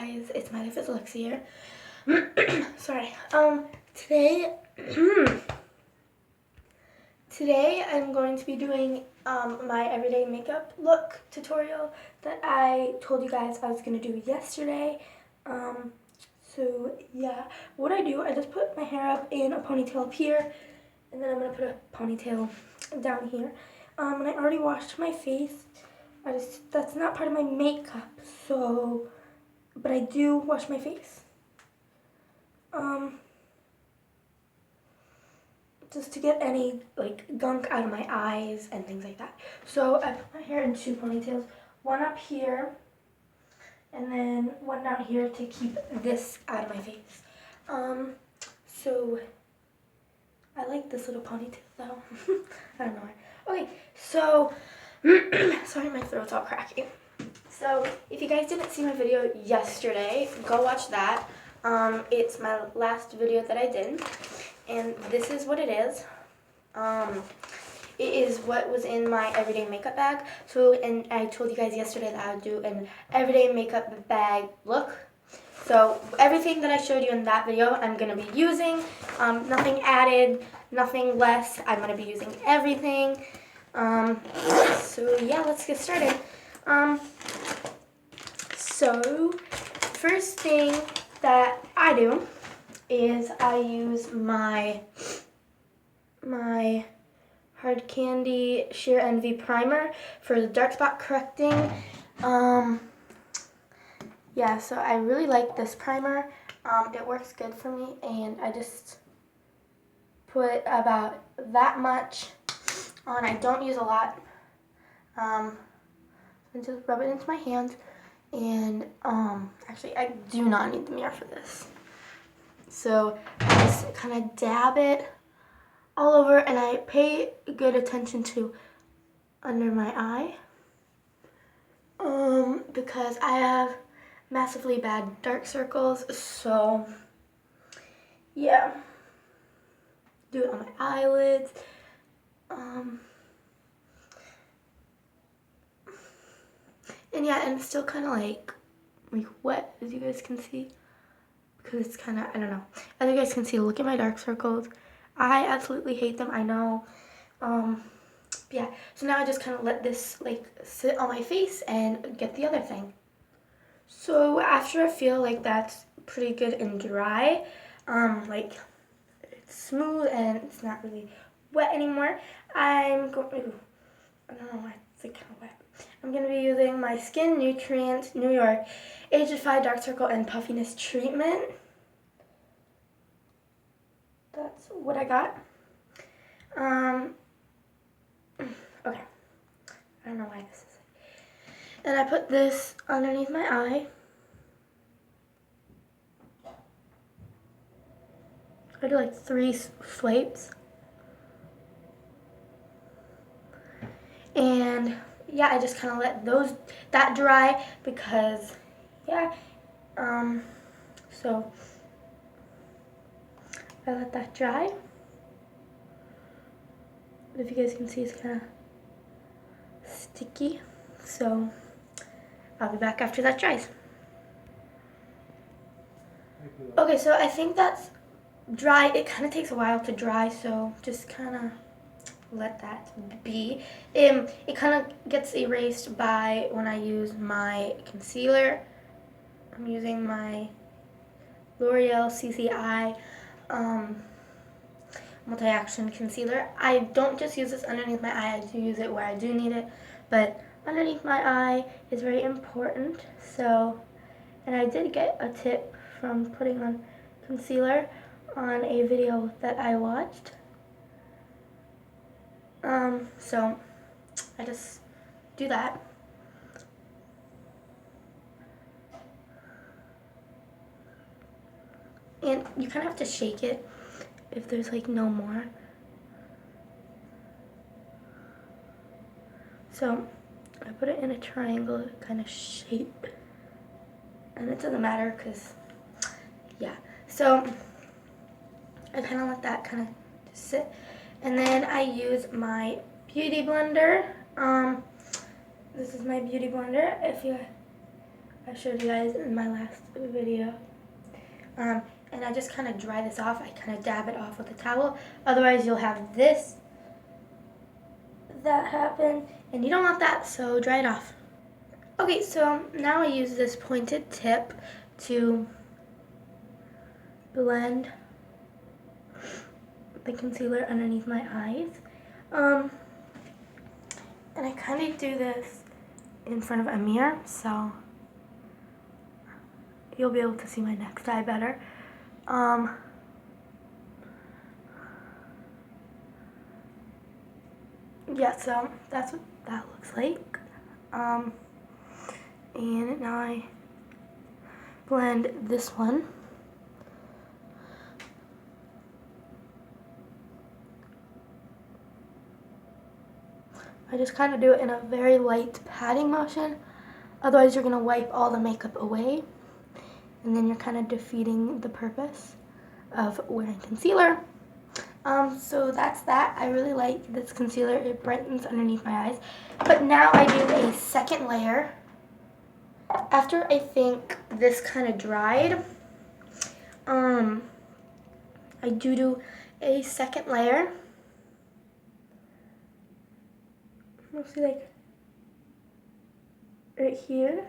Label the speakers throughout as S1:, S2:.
S1: guys, it's MyLifeAsAlexa here. Sorry. Today, today I'm going to be doing my everyday makeup look tutorial that I told you guys I was gonna do yesterday. So yeah, what I do, I just put my hair up in a ponytail up here, and then I'm gonna put a ponytail down here. And I already washed my face. That's not part of my makeup, so. But I do wash my face. Just to get any like gunk out of my eyes and things like that. So I put my hair in two ponytails, one up here and then one down here to keep this out of my face. So I like this little ponytail though. I don't know why. Okay, so sorry, my throat's all cracky. So if you guys didn't see my video yesterday, go watch that. It's my last video that I did, and this is what it is. It is what was in my everyday makeup bag. So, and I told you guys yesterday that I would do an everyday makeup bag look. So everything that I showed you in that video, I'm going to be using. Nothing added, nothing less. I'm going to be using everything. So yeah, let's get started. So first thing that I do is I use my Hard Candy Sheer Envy primer for the dark spot correcting. Yeah, so I really like this primer. It works good for me, and I just put about that much on. I don't use a lot. And just rub it into my hand. And actually, I do not need the mirror for this. So I just kind of dab it all over, and I pay good attention to under my eye, because I have massively bad dark circles. So yeah, do it on my eyelids. And yeah, and it's still kind of like wet, as you guys can see, because it's kind of, I don't know. As you guys can see, look at my dark circles. I absolutely hate them, I know. Yeah, so now I just kind of let this like sit on my face and get the other thing. So after I feel like that's pretty good and dry, like it's smooth and it's not really wet anymore, I'm going, I don't know why it's like kind of wet. I'm going to be using my Skin Nutrient New York Age-Defy Dark Circle and Puffiness Treatment. That's what I got. Okay. I don't know why this is. And I put this underneath my eye. I do like 3 swipes. And yeah, I just kind of let that dry because, yeah, so I let that dry. If you guys can see, it's kind of sticky, so I'll be back after that dries. Okay, so I think that's dry. It kind of takes a while to dry, so just kind of let that be. It kind of gets erased by when I use my concealer. I'm using my L'Oreal CCI multi-action concealer. I don't just use this underneath my eye, I do use it where I do need it, but underneath my eye is very important. So, and I did get a tip from putting on concealer on a video that I watched. So I just do that. And you kind of have to shake it if there's like no more. So I put it in a triangle kind of shape. And it doesn't matter because, yeah. So I kind of let that kind of just sit. And then I use my beauty blender. This is my beauty blender. If you I showed you guys in my last video. And I just kind of dry this off. I kind of dab it off with a towel. Otherwise, you'll have that happen, and you don't want that, so dry it off. Okay, so now I use this pointed tip to blend the concealer underneath my eyes. And I kind of do this in front of a mirror, so you'll be able to see my next eye better. Yeah, so that's what that looks like. And now I blend this one. I just kind of do it in a very light patting motion. Otherwise, you're going to wipe all the makeup away. And then you're kind of defeating the purpose of wearing concealer. So that's that. I really like this concealer. It brightens underneath my eyes. But now I do a second layer. After I think this kind of dried, I do a second layer. Mostly like right here.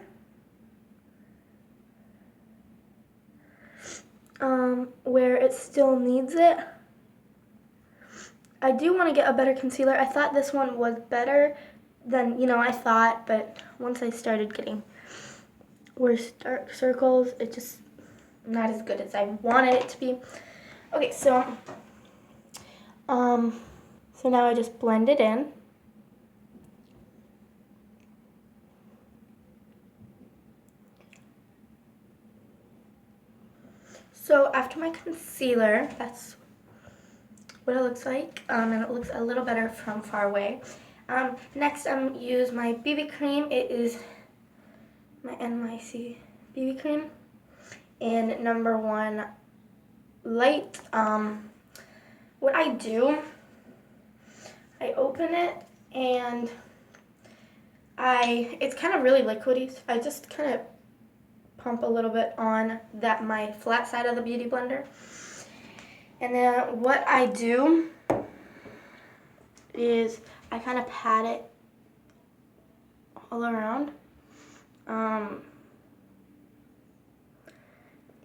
S1: Where it still needs it. I do want to get a better concealer. I thought this one was better than, I thought, but once I started getting worse dark circles, it just not as good as I wanted it to be. Okay, so now I just blend it in. So after my concealer, that's what it looks like, and it looks a little better from far away. Next, I'm use my BB cream. It is my NYC BB cream, and number 1 light. What I do, I open it, and it's kind of really liquidy. So I just kind of pump a little bit on my flat side of the Beauty Blender. And then what I do is I kind of pat it all around.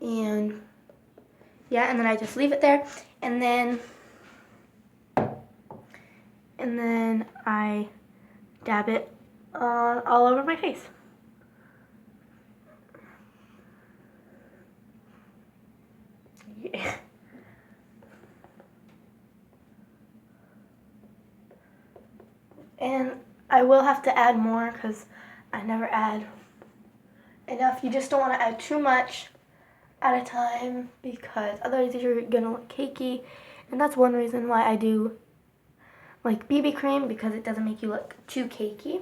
S1: And yeah, and then I just leave it there. And then I dab it all over my face. Yeah. And I will have to add more because I never add enough. You just don't want to add too much at a time because otherwise you're going to look cakey. And that's one reason why I do like BB cream, because it doesn't make you look too cakey.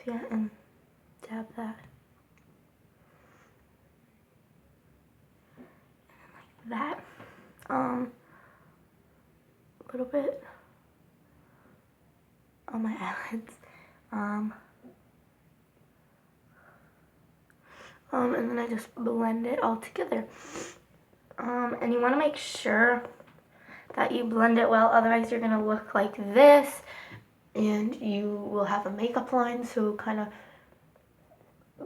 S1: So yeah, and dab that. And like that. A little bit on my eyelids. And then I just blend it all together. And you want to make sure that you blend it well, otherwise you're going to look like this, and you will have a makeup line, so kind of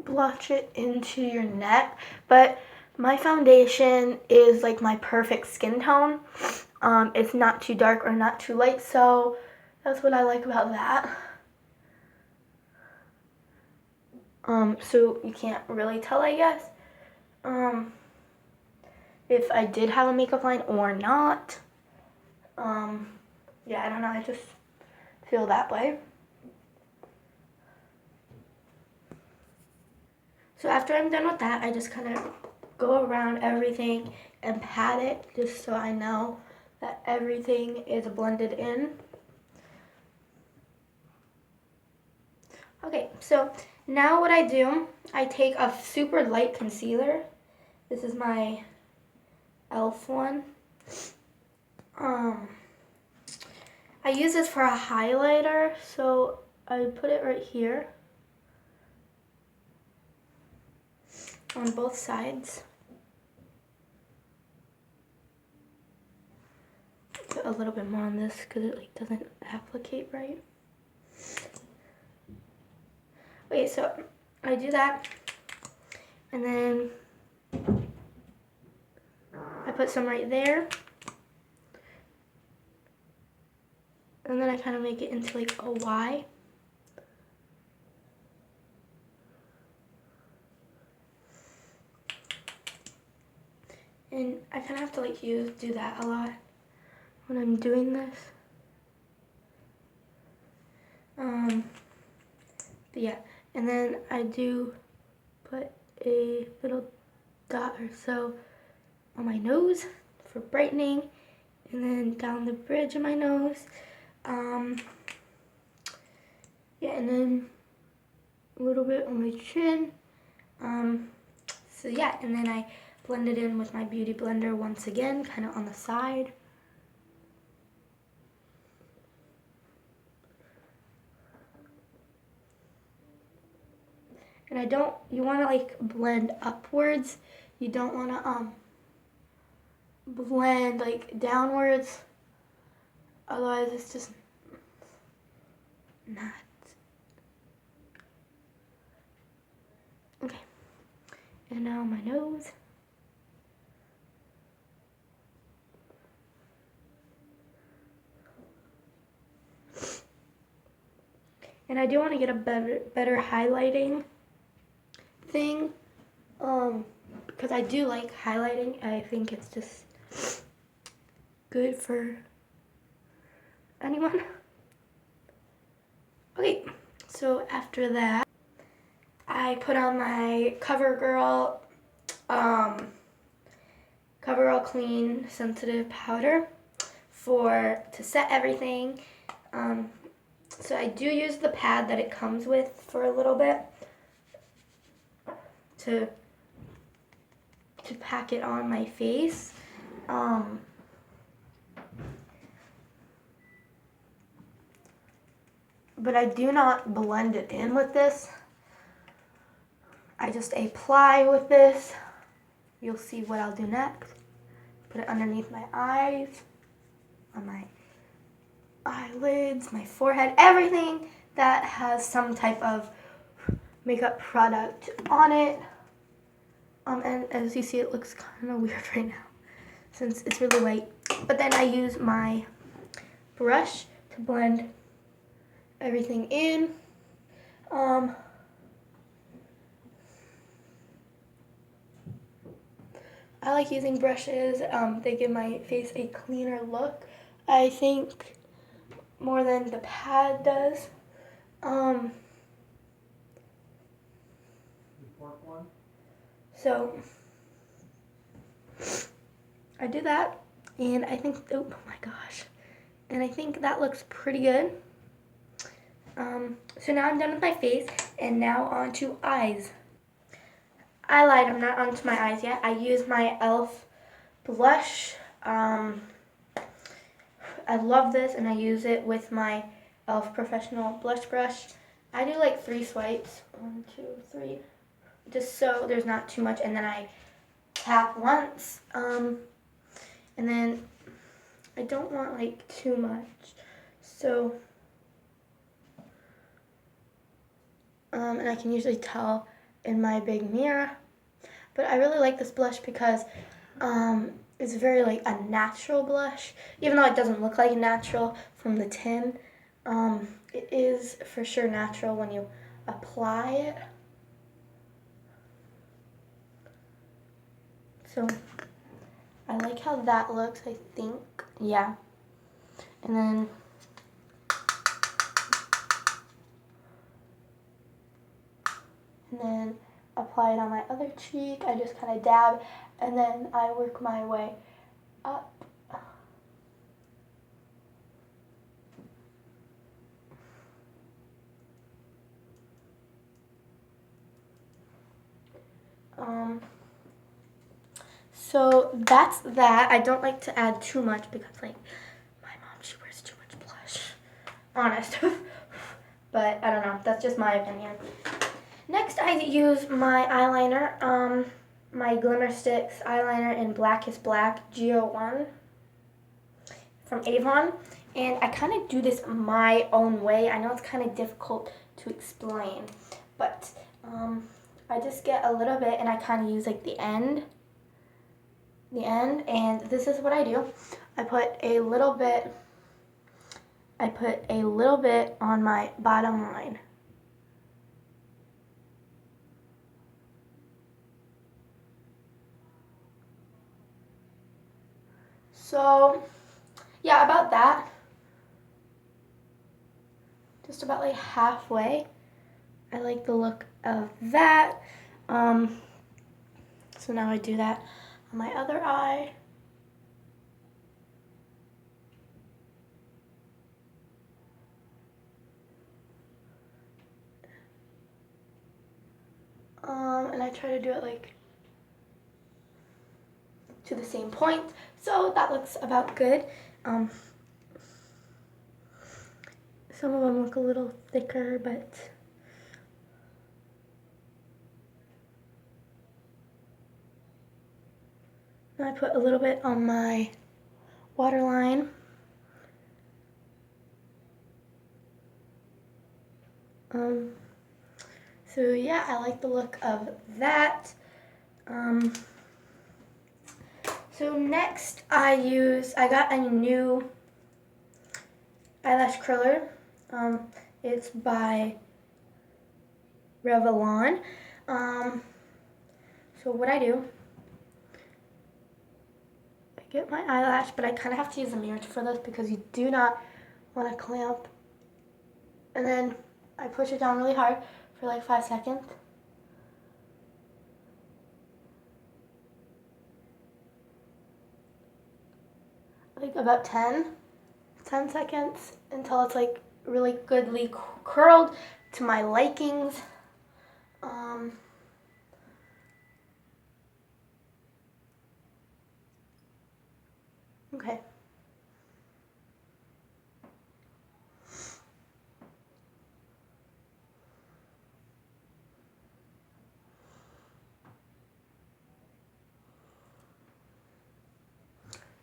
S1: blotch it into your neck. But my foundation is like my perfect skin tone. It's not too dark or not too light, so that's what I like about that. So you can't really tell, I guess, if I did have a makeup line or not. Yeah, I don't know, I just feel that way. So after I'm done with that, I just kind of go around everything and pat it just so I know that everything is blended in. Okay, so now what I do, I take a super light concealer. This is my e.l.f. one. I use this for a highlighter, so I put it right here on both sides. Put a little bit more on this because it like doesn't applicate right. Okay, so I do that, and then I put some right there, and then I kind of make it into like a Y. And I kind of have to like do that a lot when I'm doing this. But yeah, and then I do put a little dot or so on my nose for brightening, and then down the bridge of my nose. Yeah, and then a little bit on my chin. So yeah, and then I blend it in with my beauty blender once again, kind of on the side. And you want to like blend upwards. You don't want to blend like downwards. Otherwise it's just not. Okay. And now my nose. And I do want to get a better highlighting thing, because I do like highlighting. I think it's just good for anyone. Okay, so after that, I put on my CoverGirl Clean Sensitive Powder to set everything. So I do use the pad that it comes with for a little bit to pack it on my face. But I do not blend it in with this. I just apply with this. You'll see what I'll do next. Put it underneath my eyes, on my eyelids, my forehead, everything that has some type of makeup product on it. And as you see, it looks kind of weird right now since it's really white. But then I use my brush to blend everything in. I like using brushes. They give my face a cleaner look, I think, more than the pad does. So I do that, and I think, oh my gosh, and I think that looks pretty good. So now I'm done with my face, and now on to eyes. I lied, I'm not onto my eyes yet. I use my e.l.f. blush. I love this, and I use it with my e.l.f. professional blush brush. I do like 3 swipes, 1, 2, 3, just so there's not too much, and then I tap once, and then I don't want like too much, so, and I can usually tell in my big mirror, but I really like this blush because it's very like a natural blush, even though it doesn't look like natural from the tin. It is for sure natural when you apply it. So I like how that looks, I think. Yeah. And then apply it on my other cheek. I just kind of dab, and then I work my way up. So that's that. I don't like to add too much because, like, my mom, she wears too much blush. honest. But I don't know, that's just my opinion. Next, I use my eyeliner, my Glimmer Sticks eyeliner in Black is Black Geo1 from Avon. And I kind of do this my own way. I know it's kind of difficult to explain, but I just get a little bit and I kind of use like the end, and this is what I do. I put a little bit on my bottom line. So, yeah, about that. Just about like halfway. I like the look of that. So now I do that on my other eye. And I try to do it like to the same point. So that looks about good. Some of them look a little thicker, but now I put a little bit on my waterline. So yeah, I like the look of that. So next I got a new eyelash curler. It's by Revlon. So what I do, I get my eyelash, but I kind of have to use a mirror for this because you do not want to clamp. And then I push it down really hard for like 5 seconds. Like about 10 seconds until it's like really goodly curled to my likings. Okay.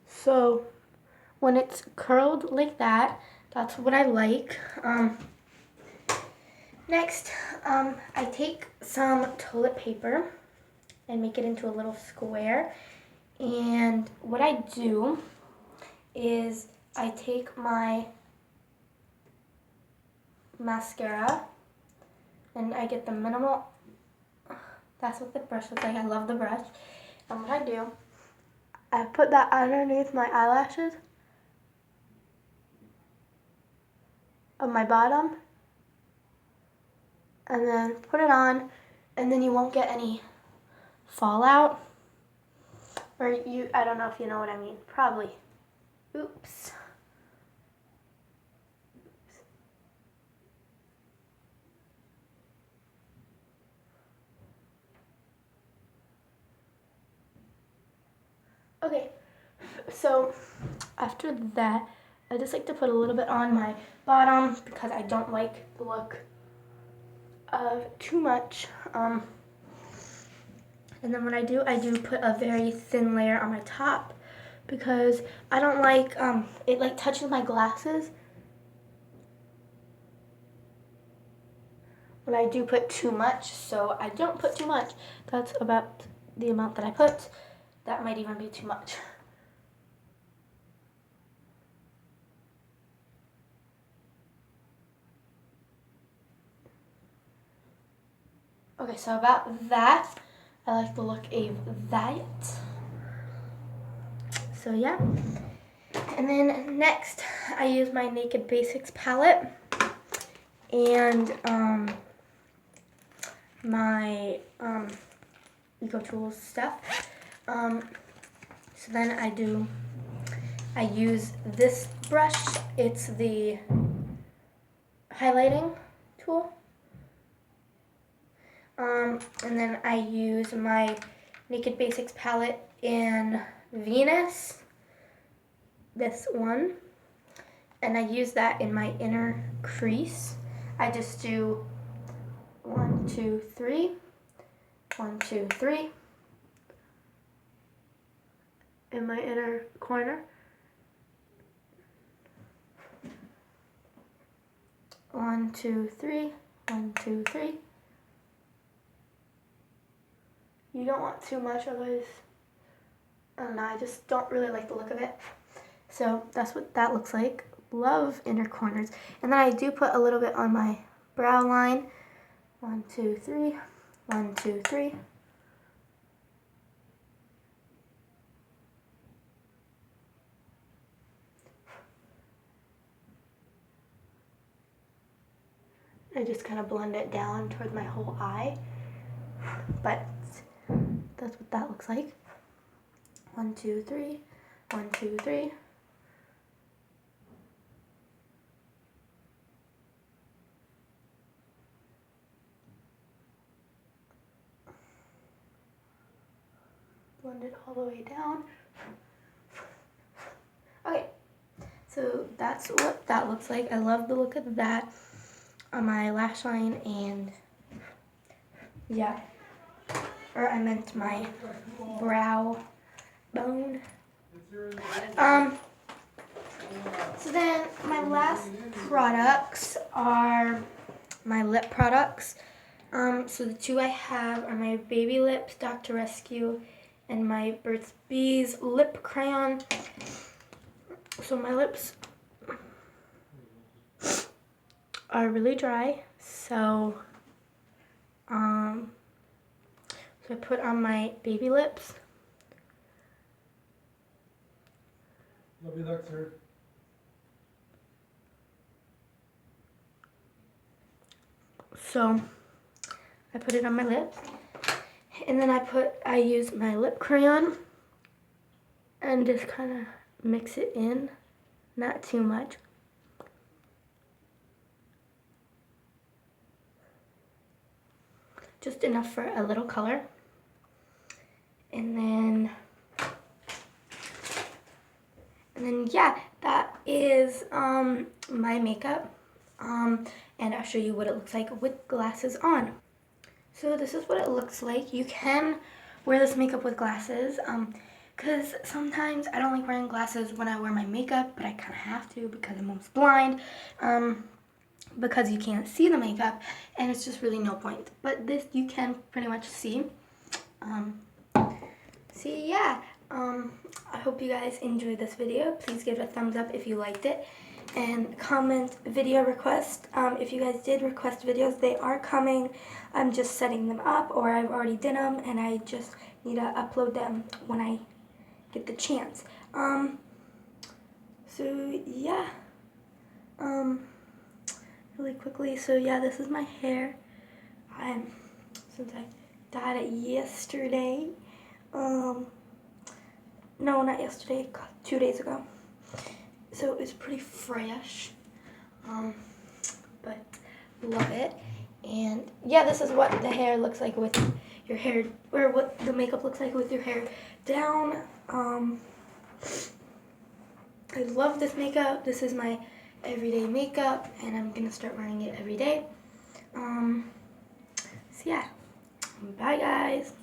S1: So when it's curled like that, that's what I like. Next, I take some toilet paper and make it into a little square. And what I do is I take my mascara and I get the minimal, that's what the brush looks like. I love the brush. And what I do, I put that underneath my eyelashes of my bottom and then put it on, and then you won't get any fallout. Or I don't know if you know what I mean. Probably. Oops. Okay, so after that, I just like to put a little bit on my bottom because I don't like the look of too much. And then what I do put a very thin layer on my top because I don't like, it like touches my glasses. When I do put too much, so I don't put too much. That's about the amount that I put. That might even be too much. Okay, so about that, I like the look of that. So yeah. And then next, I use my Naked Basics palette and my Eco Tools stuff. So then I use this brush. It's the highlighting tool. And then I use my Naked Basics palette in Venus, this one. and I use that in my inner crease. I just do 1, 2, 3, 1, 2, 3 in my inner corner. 1, 2, 3, 1, 2, 3. You don't want too much, otherwise, I don't know, I just don't really like the look of it. So that's what that looks like. Love inner corners. And then I do put a little bit on my brow line. 1, 2, 3, 1, 2, 3. I just kind of blend it down towards my whole eye. But that's what that looks like. 1, 2, 3, 1, 2, 3. Blend it all the way down. Okay, so that's what that looks like. I love the look of that on my lash line, and yeah, or I meant my brow bone. So then my last products are my lip products. So the two I have are my Baby Lips Dr. Rescue and my Burt's Bees lip crayon. So my lips are really dry, so I put on my Baby Lips.
S2: Love you, Dexter.
S1: So I put it on my lip, and then I use my lip crayon and just kind of mix it in, not too much. Just enough for a little color. And then yeah, that is my makeup. And I'll show you what it looks like with glasses on. So this is what it looks like. You can wear this makeup with glasses, because sometimes I don't like wearing glasses when I wear my makeup, but I kind of have to because I'm almost blind, because you can't see the makeup, and it's just really no point. But this you can pretty much see. So yeah, I hope you guys enjoyed this video. Please give it a thumbs up if you liked it, and comment video request. If you guys did request videos, they are coming. I'm just setting them up, or I've already did them, and I just need to upload them when I get the chance. So yeah, really quickly, so yeah, this is my hair. Since I dyed it yesterday, no, not yesterday, 2 days ago. So it's pretty fresh, but love it. And yeah, this is what the hair looks like with your hair, or what the makeup looks like with your hair down. I love this makeup. This is my everyday makeup, and I'm gonna start wearing it every day. So yeah, bye guys.